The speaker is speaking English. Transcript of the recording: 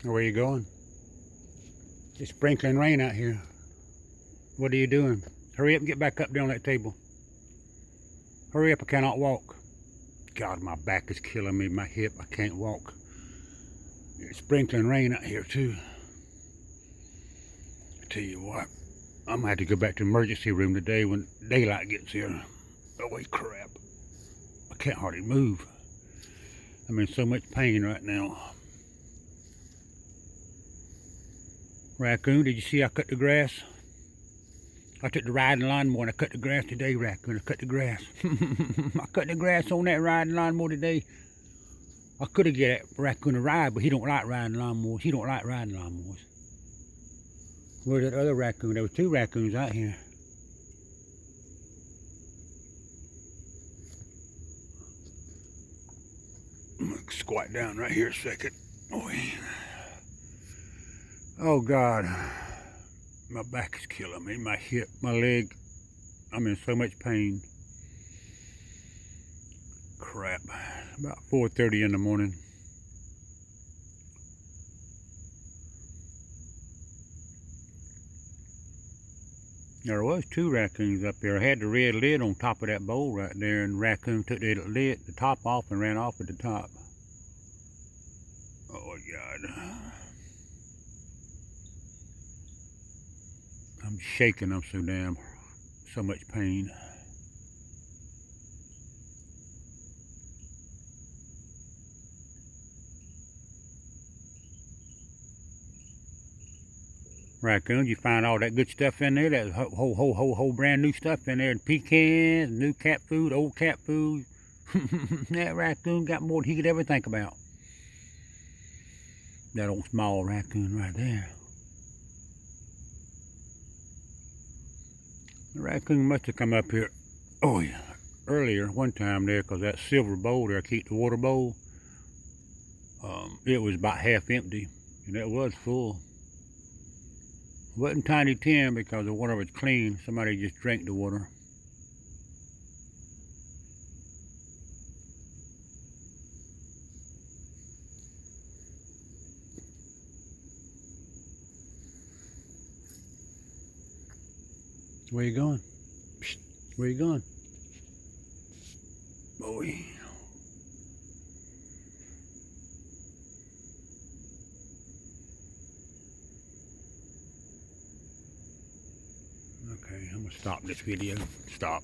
Where are you going? It's sprinkling rain out here. What are you doing? Hurry up and get back up there on that table. Hurry up, I cannot walk. God, my back is killing me, my hip, I can't walk. It's sprinkling rain out here too. I tell you what, I'm gonna have to go back to the emergency room today when daylight gets here. Oh, crap. I can't hardly move. I'm in so much pain right now. Raccoon, did you see I cut the grass? I took the riding lawnmower and I cut the grass today, Raccoon. I cut the grass. I cut the grass on that riding lawnmower today. I could have get Raccoon a ride, but he don't like riding lawnmowers. He don't like riding lawnmowers. Where's that other raccoon? There were two raccoons out here. I'm gonna squat down right here a second. Oh God, my back is killing me, my hip, my leg. I'm in so much pain. Crap, about 4:30 in the morning. There was two raccoons up there. I had the red lid on top of that bowl right there, and the raccoon took the lid, the top off, and ran off with the top. Oh God. I'm shaking, I'm so much pain. Raccoon, you find all that good stuff in there, that whole brand new stuff in there, and pecans, new cat food, old cat food. That raccoon got more than he could ever think about. That old small raccoon right there. The raccoon must have come up here, oh yeah, earlier one time there, because that silver bowl there, I keep the water bowl, it was about half empty, and it was full. It wasn't tiny tin because the water was clean. Somebody just drank the water. Where you going? Psst. Where you going? Boy. Okay, I'm gonna stop this video. Stop.